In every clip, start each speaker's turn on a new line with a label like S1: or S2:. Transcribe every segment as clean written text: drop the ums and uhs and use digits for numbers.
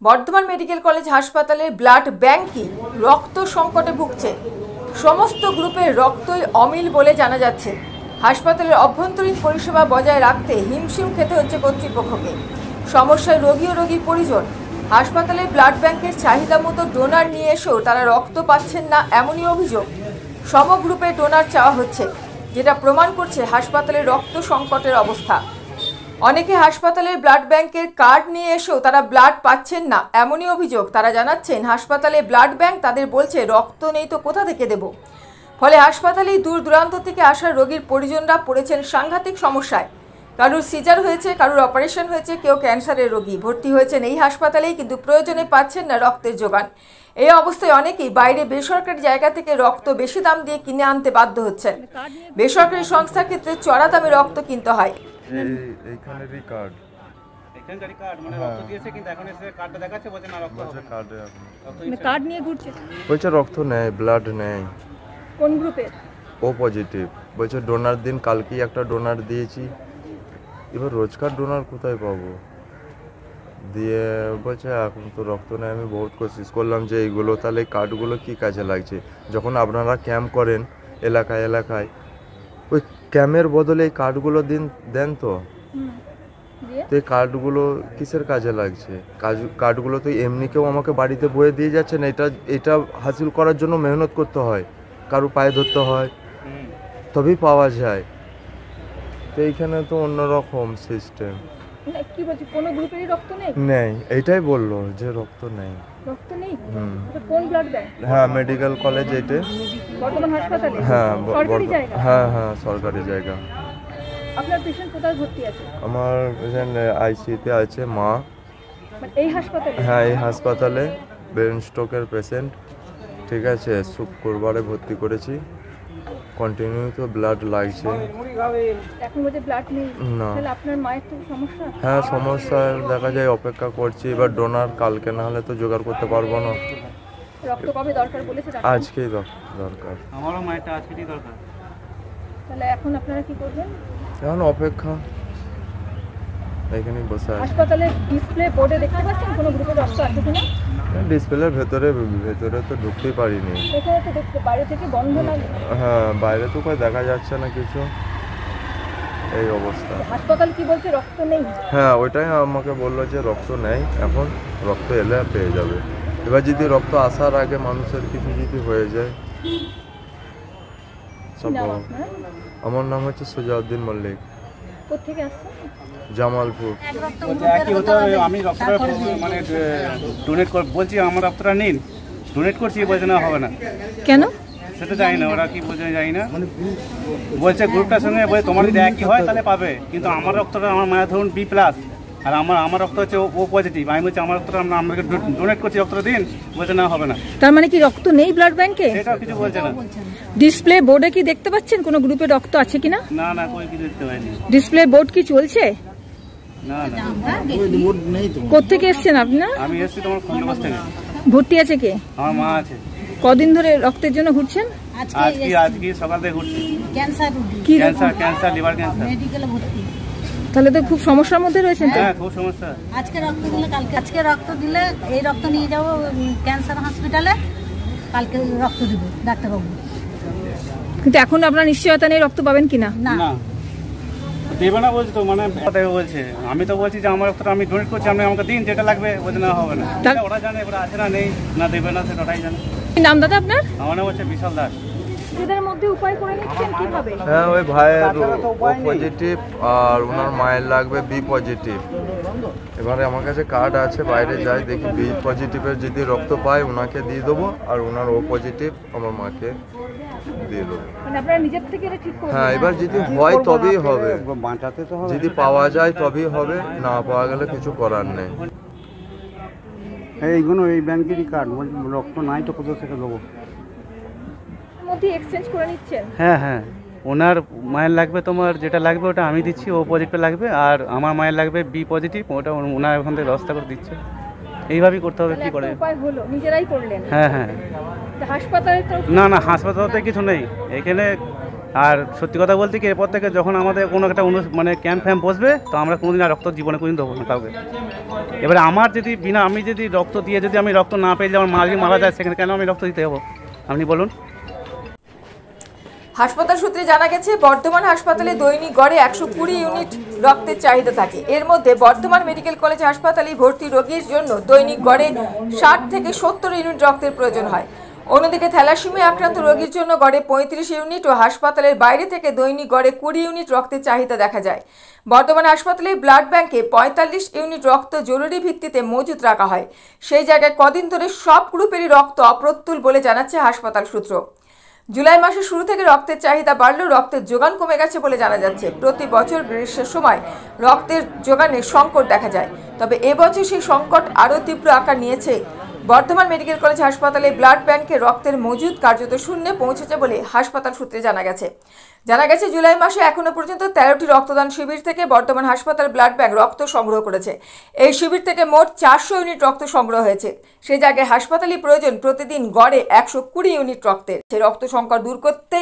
S1: Bardhaman medical college হাসপাতালের blood ব্যাংকই রক্ত সংকটে ভুগছে। সমস্ত গ্রুপের রক্তই অমিল বলে জানা যাচ্ছে। হাসপাতালের অভ্যন্তরীণ পরিষেবা বজায় রাখতে হিমশিম খেতে হচ্ছে কর্তৃপক্ষকে। সমস্যায় রোগী ও রোগীর পরিজন। হাসপাতালের ব্লাড ব্যাংকের চাহিদা মতো ডোনার নিয়ে এসেও তারা রক্ত পাচ্ছেন না, এমনই অভিযোগ। সম গ্রুপে ডোনার চাওয়া হচ্ছে, যেটা প্রমাণ করছে হাসপাতালের রক্ত সংকটের অবস্থা। অনেকে হাসপাতালের ব্লাড ব্যাংকের কার্ড নিয়ে এসেও তারা ব্লাড পাচ্ছেন না, এমনই অভিযোগ। তারা জানাচ্ছেন হাসপাতালে ব্লাড ব্যাংক তাদের বলছে রক্ত নেই তো কোথা থেকে দেব। ফলে হাসপাতালেই দূর দূরান্ত থেকে আসা রোগীর পরিজনরা পড়েছেন সাংঘাতিক সমস্যায়। কারুর সিজার হয়েছে, কারুর অপারেশন হয়েছে, কেউ ক্যান্সারের রোগী ভর্তি হয়েছেন এই হাসপাতালেই, কিন্তু প্রয়োজনে পাচ্ছেন না রক্তের যোগান। এই অবস্থায় অনেকেই বাইরে বেসরকারি জায়গা থেকে রক্ত বেশি দাম দিয়ে কিনে আনতে বাধ্য হচ্ছেন। বেসরকারি সংস্থার ক্ষেত্রে চড়া দামে রক্ত কিনতে হয়।
S2: এইখানেরই কার্ড,
S3: এইখানকারই কার্ড, মানে রক্ত দিয়েছে কিন্তু এখন এসে কার্ডটা দেখাচ্ছে বলছে না রক্ত
S2: বলছে কার্ডে এখন
S1: মানে কার্ড নিয়ে ঘুরছে,
S2: বলছে রক্ত নেই, ব্লাড নেই।
S1: কোন গ্রুপের?
S2: ও পজিটিভ। বলছে ডোনার দিন, কালকেই একটা ডোনার দিয়েছি, এবার রোজকার ডোনার কোথায় পাবো? দিয়ে বলছে এখন তো রক্ত নেই। আমি বহুত কোশিশ করলাম যে এইগুলো তাহলে কার্ডগুলো কি কাজে লাগছে। যখন আপনারা ক্যাম্প করেন এলাকায় এলাকায়, ওই ক্যাম্পের বদলে এই কার্ডগুলো দেন তো এই কার্ডগুলো কিসের কাজে লাগছে? কার্ডগুলো তো এমনি কেউ আমাকে বাড়িতে বয়ে দিয়ে যাচ্ছে না। এটা হাসিল করার জন্য মেহনত করতে হয়, কারো পায়ে ধরতে হয়, তবেই পাওয়া যায়। তো এইখানে তো অন্যরকম সিস্টেম।
S1: কি বলছি, কোন গ্রুপেরই রক্ত নেই?
S2: নেই, এইটাই বললো যে রক্ত নেই।
S1: রক্ত নেই? কোন ব্লাড ব্যাংক?
S2: হ্যাঁ, মেডিকেল কলেজ এটা।
S1: বর্ধমান হাসপাতালে?
S2: হ্যাঁ,
S1: সরকারি জায়গা?
S2: হ্যাঁ হ্যাঁ, সরকারি জায়গা।
S1: আপনার পেশেন্ট কোথায় ভর্তি আছে?
S2: আমার পেশেন্ট আইসিইউতে আছে, মা।
S1: মানে এই হাসপাতালে?
S2: হ্যাঁ, এই হাসপাতালে ব্রেন স্ট্রোকের পেশেন্ট। ঠিক আছে, শুক্রবারে ভর্তি করেছি। কন্টিনিউ তো ব্লাড লাগছে।
S1: এখন বলতে ব্লাড নেই,
S2: না।
S1: তাহলে আপনার মায়ের তো সমস্যা?
S2: হ্যাঁ, সমস্যা দেখা যায়, অপেক্ষা করছি। এবার ডোনার কালকে না হলে তো জোগাড় করতে পারবো না।
S1: রক্ত কবে দরকার বলেছে?
S2: আজকেই দরকার।
S3: আমারও মায়েরটা আজকেই দরকার।
S1: তাহলে এখন আপনারা কি করবেন?
S2: এখন অপেক্ষা, এখানেই বসে আছি।
S1: হাসপাতালে ডিসপ্লে বোর্ডে দেখতে পাচ্ছেন কোনো গ্রুপের রক্ত আছে কিনা?
S2: ডিসপ্লের ভেতরে তো ঢুকতেই পারিনি।
S1: এখানে তো দেখতে বাইরে থেকে বন্ধ লাগে।
S2: হ্যাঁ, বাইরে তো কই দেখা যাচ্ছে না কিছু, এই অবস্থা।
S1: হাসপাতাল কি বলছে রক্ত নেই?
S2: হ্যাঁ, ওইটাই আমাকে বললো যে রক্ত নেই, এখন রক্ত এলে পেয়ে যাবে। এবার যদি রক্ত আসার আগে মানুষের কিছু যদি হয়ে যায় সব। আমার নাম হচ্ছে সুজাউদ্দিন মল্লিক।
S1: কোথেকে আসছেন?
S2: জামালপুর।
S3: আমি রক্তটা মানে ডোনেট বলছি, আমার রক্তটা নিন, ডোনেট করছি, বলছে না হবে না।
S1: কেন
S3: সেটা জানি না, ওরা কি বলছে জানি না। বলছে গ্রুপটার সঙ্গে বলছে তোমার যদি একই হয় তাহলে পাবে, কিন্তু আমার রক্তটা, আমার মায়ের ধরুন বি প্লাস, আর আমার রক্ত হচ্ছে ও পজিটিভ। আমি বলছি আমার রক্তটা আমাকে ডোনেট করছি, রক্তটা দিন, বলছে না হবে না।
S1: তার মানে কি রক্ত নেই ব্লাড ব্যাংকে?
S3: সেটাও কিছু বলছে না।
S1: ডিসপ্লে বোর্ডে কি দেখতে পাচ্ছেন কোনো গ্রুপে রক্ত আছে কিনা?
S3: না না, કોઈ কিছু দেখতে পাইনি।
S1: ডিসপ্লে বোর্ড কি চলছে?
S3: না না,
S1: কোত্থেকে এসেছেন আপনারা?
S3: আমি এসেছি তোমার খন্ডবাস থেকে।
S1: ভর্তি আছে কে?
S3: আমার মা আছে।
S1: কদিন ধরে রক্তের জন্য ঘুরছেন?
S3: আজকে সকাল থেকে ঘুরছি।
S4: Cancer,
S3: liver cancer.
S4: মেডিকেলে ভর্তি।
S1: তাহলে তো খুব সমস্যার মধ্যে রয়েছেন তো।
S3: হ্যাঁ, খুব সমস্যা।
S4: আজকে রক্ত দিলে কালকে, আজকে রক্ত দিলে এই রক্ত নিয়ে যাবো ক্যান্সার হসপিটালে, কালকে রক্ত দিব ডাক্তারবাবু।
S1: কিন্তু এখন আপনার নিশ্চয়তা নেই রক্ত পাবেন কিনা?
S4: না,
S3: দেবে না বলছে তো, মানে বলছে। আমি তো বলছি যে আমার রক্তটা আমি ডোনেট করছি, আপনি আমাকে দিন, যেটা লাগবে, বলছে না হবে না। ওরা জানে ওরা আছে না নেই, না দেবে না, সেটা ওরাই জানে।
S1: কি নাম দাদা আপনার?
S3: আমার নাম হচ্ছে বিশাল দাস।
S1: এদের মধ্যে উপায় করে নিচ্ছেন কিভাবে?
S2: হ্যাঁ, ওই ভাইয়ের ও পজিটিভ আর ওনার মায়ের লাগবে বি পজিটিভ। এবারে আমার কাছে কার্ড আছে, বাইরে যাই দেখি বি পজিটিভের যদি রক্ত পাই ওনাকে দিয়ে দেবো, আর ওনার ও পজিটিভ আমার মাকে দিয়ে দেবো।
S1: মানে আপনারা নিজের থেকে এটা ঠিক করবেন?
S2: হ্যাঁ, এবার যদি হয় তবেই হবে, যদি পাওয়া যায় তবেই হবে, না পাওয়া গেলে কিছু করার নেই।
S3: এইগুলো এই ব্যাংকেরই কার্ড, রক্ত নাই তো কোথা থেকে দেবো?
S1: মধ্যে এক্সচেঞ্জ করে নিচ্ছেন?
S3: হ্যাঁ হ্যাঁ, ওনার মায়ের লাগবে, তোমার যেটা লাগবে ওটা আমি দিচ্ছি, ও পজিটিভ লাগবে, আর আমার মায়ের লাগবে বি পজিটিভ, ওটা ওনার ওখান থেকে ব্যবস্থা করে দিচ্ছে। এইভাবেই করতে হবে, কি করে?
S1: উপায় হলো নিজেরাই করলেন?
S3: হ্যাঁ হ্যাঁ।
S1: হাসপাতালে তো
S3: না না, হাসপাতালে কিছু নেই, এখানে আর সত্যি কথা বলতে কি এরপর থেকে যখন আমাদের কোনো একটা মানে ক্যাম্প ফ্যাম্প বসবে তো আমরা কোনোদিন আর রক্ত জীবনে কোনোদিন দেবো না কাউকে। এবারে আমার যদি আমি যদি রক্ত দিয়ে যদি আমি রক্ত না পেয়ে আমার মারা যায় সেখানে কেন আমি রক্ত দিতে হবো আপনি বলুন।
S1: হাসপাতাল সূত্রে জানা গেছে বর্ধমান হাসপাতালে দৈনিক গড়ে 120 ইউনিট রক্তের চাহিদা থাকে। এর মধ্যে বর্ধমান মেডিকেল কলেজ হাসপাতালে ভর্তি রোগীর জন্য দৈনিক গড়ে 60 থেকে 70 ইউনিট রক্তের প্রয়োজন হয়। অন্যদিকে থ্যালাসেমিয়া আক্রান্ত রোগীর জন্য গড়ে 35 ইউনিট ও হাসপাতালের বাইরে থেকে দৈনিক গড়ে 20 ইউনিট রক্তের চাহিদা দেখা যায়। বর্ধমান হাসপাতালের ব্লাড ব্যাংকে 45 ইউনিট রক্ত জরুরি ভিত্তিতে মজুত রাখা হয়। সেই জায়গায় কদিন ধরে সব গ্রুপেরই রক্ত অপ্রতুল বলে জানাচ্ছে হাসপাতাল সূত্র। জুলাই মাসের শুরু থেকে রক্তের চাহিদা বাড়লেও রক্তের যোগান কমে গেছে বলে জানা যাচ্ছে। প্রতি বছর গ্রীষ্মের সময় রক্তের যোগানে সংকট দেখা যায়, তবে এবছর সেই সংকট আরও তীব্র আকার নিয়েছে। বর্ধমান মেডিকেল কলেজ হাসপাতালে ব্লাড ব্যাংকে রক্তের মজুদ কার্যত শূন্যে পৌঁছেছে বলে হাসপাতাল সূত্রে জানা গেছে জুলাই মাসে এখনো পর্যন্ত 13টি রক্তদান শিবির থেকে বর্ধমান হাসপাতাল ব্লাড ব্যাংক রক্ত সংগ্রহ করেছে। এই শিবির থেকে মোট 400 ইউনিট রক্ত সংগ্রহ হয়েছে। সেই জায়গায় হাসপাতালে প্রয়োজন প্রতিদিন গড়ে 120 ইউনিট রক্তের। সেই রক্ত সংকট দূর করতে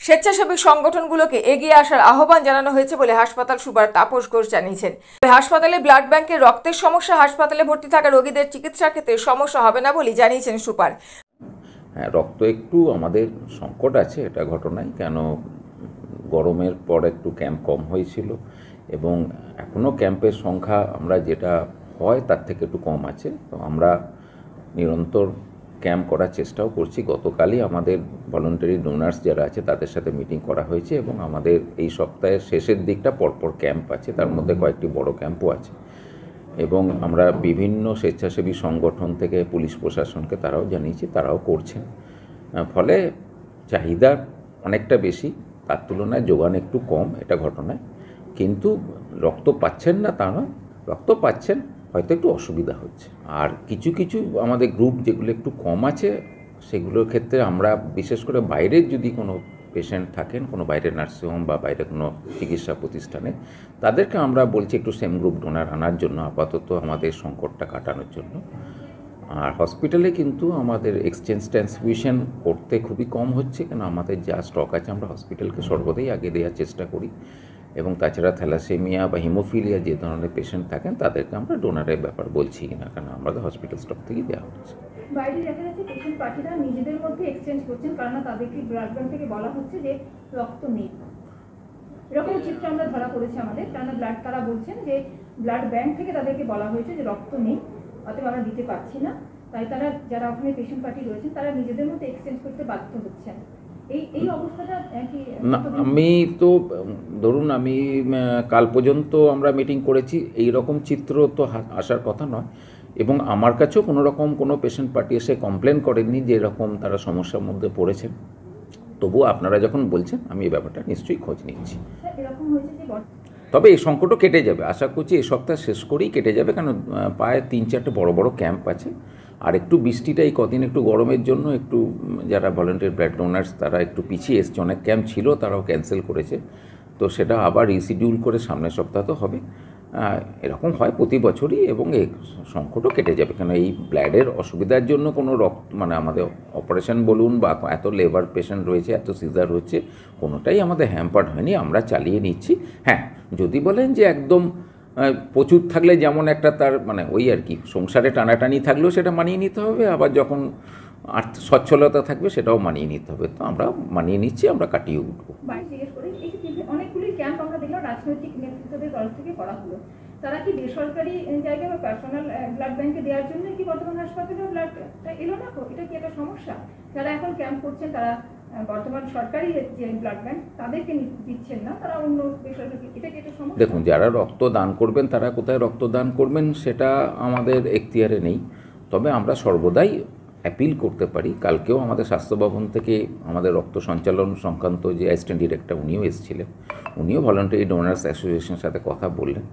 S1: স্বেচ্ছাসেবী সংগঠনগুলোকে এগিয়ে আসার আহ্বান জানানো হয়েছে বলে হাসপাতাল সুপার তাপস ঘোষ জানিয়েছেন। হাসপাতালে ব্লাড ব্যাংকের রক্তের সমস্যা হাসপাতালে ভর্তি থাকা রোগীদের চিকিৎসার ক্ষেত্রে সমস্যা হবে না বলে জানিয়েছেন সুপার।
S5: হ্যাঁ, রক্ত একটু আমাদের সংকট আছে, এটা ঘটনায় কেন গরমের পর একটু ক্যাম্প কম হয়েছিল এবং এখনও ক্যাম্পের সংখ্যা আমরা যেটা হয় তার থেকে একটু কম আছে। তো আমরা নিরন্তর ক্যাম্প করার চেষ্টাও করছি। গতকালই আমাদের ভলান্টারি ডোনার্স যারা আছে তাদের সাথে মিটিং করা হয়েছে এবং আমাদের এই সপ্তাহের শেষের দিকটা পরপর ক্যাম্প আছে, তার মধ্যে কয়েকটি বড় ক্যাম্পও আছে এবং আমরা বিভিন্ন স্বেচ্ছাসেবী সংগঠন থেকে পুলিশ প্রশাসনকে তারাও জানিয়েছি, তারাও করছেন। ফলে চাহিদা অনেকটা বেশি, তার তুলনায় যোগান একটু কম, এটা ঘটনায়। কিন্তু রক্ত পাচ্ছেন না তা নয়, রক্ত পাচ্ছেন, হয়তো একটু অসুবিধা হচ্ছে। আর কিছু কিছু আমাদের গ্রুপ যেগুলো একটু কম আছে সেগুলোর ক্ষেত্রে আমরা বিশেষ করে বাইরের যদি কোনো পেশেন্ট থাকেন কোনো বাইরের নার্সিংহোম বা বাইরে কোনো চিকিৎসা প্রতিষ্ঠানে, তাদেরকে আমরা বলছি একটু সেম গ্রুপ ডোনার আনার জন্য আপাতত আমাদের সংকটটা কাটানোর জন্য। আর হসপিটালে কিন্তু আমাদের এক্সচেঞ্জ ট্রান্সফিউশন করতে খুবই কম হচ্ছে, কেন আমাদের যা স্টক আছে আমরা হসপিটালকে সর্বদাই আগে দেওয়ার চেষ্টা করি এবং তাছাড়া থ্যালাসেমিয়া বা হিমোফিলিয়া যে ধরনের পেশেন্ট থাকেন তাদেরকে আমরা ডোনারের ব্যাপার বলছি না, কারণ আমাদের হসপিটাল স্টক থেকেই দেওয়া হচ্ছে।
S6: বাইরে দেখা যাচ্ছে পেশেন্ট পার্টিরা নিজেদের মধ্যে এক্সচেঞ্জ করছেন, কারণ তাদেরকে ব্লাড ব্যাংক থেকে বলা হচ্ছে যে রক্ত নেই। এরকম চিত্র আমরা ধরা পড়েছে আমাদের, কারণ ব্লাড তারা বলছেন যে ব্লাড ব্যাংক থেকে তাদেরকে বলা হয়েছে যে রক্ত নেই, অতএব আমরা দিতে পারছি না। তাই তারা যারা ওখানে পেশেন্ট পার্টি রয়েছেন তারা নিজেদের মধ্যে এক্সচেঞ্জ করতে বাধ্য হচ্ছেন। এই অবস্থাটা কি?
S5: না, আমি তো ধরুন আমি কাল পর্যন্ত আমরা মিটিং করেছি, এই রকম চিত্র তো আসার কথা নয় এবং আমার কাছেও কোনো রকম কোনো পেশেন্ট পার্টি এসে কমপ্লেন করেননি যে এরকম তারা সমস্যার মধ্যে পড়েছেন। তবুও আপনারা যখন বলছেন আমি এই ব্যাপারটা নিশ্চয়ই খোঁজ নিচ্ছি। তবে এই সংকটও কেটে যাবে, আশা করছি এই সপ্তাহ শেষ করেই কেটে যাবে, কারণ প্রায় 3-4টে বড় বড় ক্যাম্প আছে। আর একটু বৃষ্টিটা এই কদিন একটু গরমের জন্য একটু যারা ভলান্টিয়ার ব্লাড ডোনার্স তারা একটু পিছিয়ে এসছে, অনেক ক্যাম্প ছিল তারাও ক্যান্সেল করেছে, তো সেটা আবার রিশিডিউল করে সামনের সপ্তাহ তো হবে। এরকম হয় প্রতি বছরই এবং এই সংকটও কেটে যাবে, কেন এই ব্লাডের অসুবিধার জন্য কোনো রক্ত মানে আমাদের অপারেশন বলুন বা এত লেবার পেশেন্ট রয়েছে, এত সিজার হচ্ছে, কোনোটাই আমাদের হ্যাম্পার্ড হয়নি, আমরা চালিয়ে নিচ্ছি। হ্যাঁ, যদি বলেন যে একদম প্রচুর থাকলে যেমন একটা তার মানে ওই আর কি সংসারে টানাটানি থাকলেও সেটা মানিয়ে নিতে হবে, আবার যখন সচ্ছলতা থাকবে সেটাও মানিয়ে নিতে হবে, তো আমরা মানিয়ে নিচ্ছি, আমরা কাটিয়ে উঠবো।
S6: অনেকগুলি ক্যাম্প আমরা দেখলাম রাজনৈতিক নেতৃত্বদের তরফ থেকে করা হলো, তারা কি বেসরকারি জায়গায় বা পার্সোনাল ব্লাড ব্যাংকে দেওয়ার জন্য কি বর্তমান হাসপাতালে ব্লাডটা এলো না? এটা কি একটা সমস্যা? যারা এখন ক্যাম্প করছেন তারা বর্তমান সরকারি যে ব্লাড ব্যাংক তাদেরকে দিচ্ছেন না, তারা অন্য বেসরকারি, এটা কি একটা সমস্যা?
S5: দেখুন, যারা রক্ত দান করবেন তারা কোথায় রক্ত দান করবেন সেটা আমাদের এখতিয়ারে নেই, তবে আমরা সর্বদাই অ্যাপিল করতে পারি। কালকেও আমাদের স্বাস্থ্য ভবন থেকে আমাদের রক্ত সঞ্চালন সংক্রান্ত যে অ্যাসিস্ট্যান্ট ডিরেক্টর উনিও এসেছিলেন, উনিও ভলান্টারি ডোনার্স অ্যাসোসিয়েশনের সাথে কথা বললেন।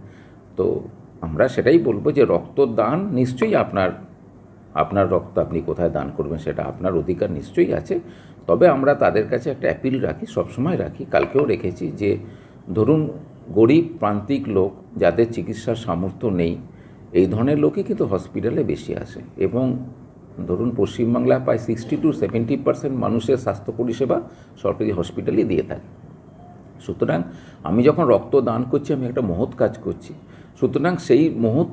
S5: তো আমরা সেটাই বলবো যে রক্তদান নিশ্চয়ই আপনার রক্ত আপনি কোথায় দান করবেন সেটা আপনার অধিকার নিশ্চয়ই আছে, তবে আমরা তাদের কাছে একটা অ্যাপিল রাখি, সবসময় রাখি, কালকেও রেখেছি যে ধরুন গরিব প্রান্তিক লোক যাদের চিকিৎসার সামর্থ্য নেই, এই ধরনের লোকই কিন্তু হসপিটালে বেশি আসে এবং ধরুন পশ্চিমবাংলায় প্রায় 60 to 70% মানুষের স্বাস্থ্য পরিষেবা সরকারি হসপিটালই দিয়ে থাকে। সুতরাং আমি যখন রক্ত দান করছি আমি একটা মহৎ কাজ করছি, সুতরাং সেই মহৎ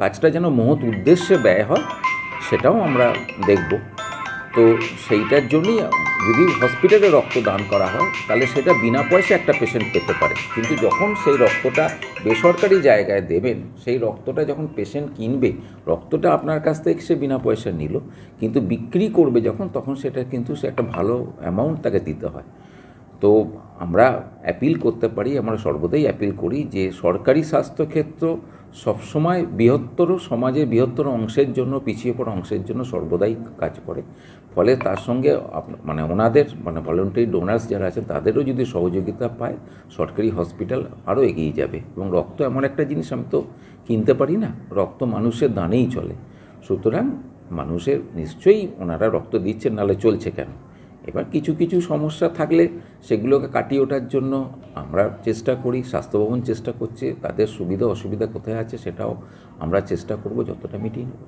S5: কাজটা যেন মহৎ উদ্দেশ্যে ব্যয় হয় সেটাও আমরা দেখব। তো সেইটার জন্যই যদি হসপিটালে রক্ত দান করা হয় তাহলে সেটা বিনা পয়সা একটা পেশেন্ট পেতে পারে, কিন্তু যখন সেই রক্তটা বেসরকারি জায়গায় দেবেন, সেই রক্তটা যখন পেশেন্ট কিনবে, রক্তটা আপনার কাছ থেকে সে বিনা পয়সা নিল, কিন্তু বিক্রি করবে যখন, তখন সেটা কিন্তু সে একটা ভালো অ্যামাউন্ট তাকে দিতে হয়। তো আমরা অ্যাপিল করতে পারি, আমরা সর্বদাই অ্যাপিল করি যে সরকারি স্বাস্থ্যক্ষেত্র সবসময় বৃহত্তর সমাজের বৃহত্তর অংশের জন্য, পিছিয়ে পড়া অংশের জন্য সর্বদাই কাজ করে। ফলে তার সঙ্গে মানে ওনাদের মানে ভলেন্টারি ডোনার্স যারা আছেন তাদেরও যদি সহযোগিতা পায়, সরকারি হসপিটাল আরও এগিয়ে যাবে। এবং রক্ত এমন একটা জিনিস, আমি তো কিনতে পারি না, রক্ত মানুষের দানেই চলে। সুতরাং মানুষের নিশ্চয়ই ওনারা রক্ত দিচ্ছেন, নাহলে চলছে কেন। এবার কিছু কিছু সমস্যা থাকলে সেগুলোকে কাটিয়ে ওঠার জন্য আমরা চেষ্টা করি, স্বাস্থ্য ভবন চেষ্টা করছে, তাদের সুবিধা অসুবিধা কোথায় আছে সেটাও আমরা চেষ্টা করব যতটা মিটিয়ে নেব।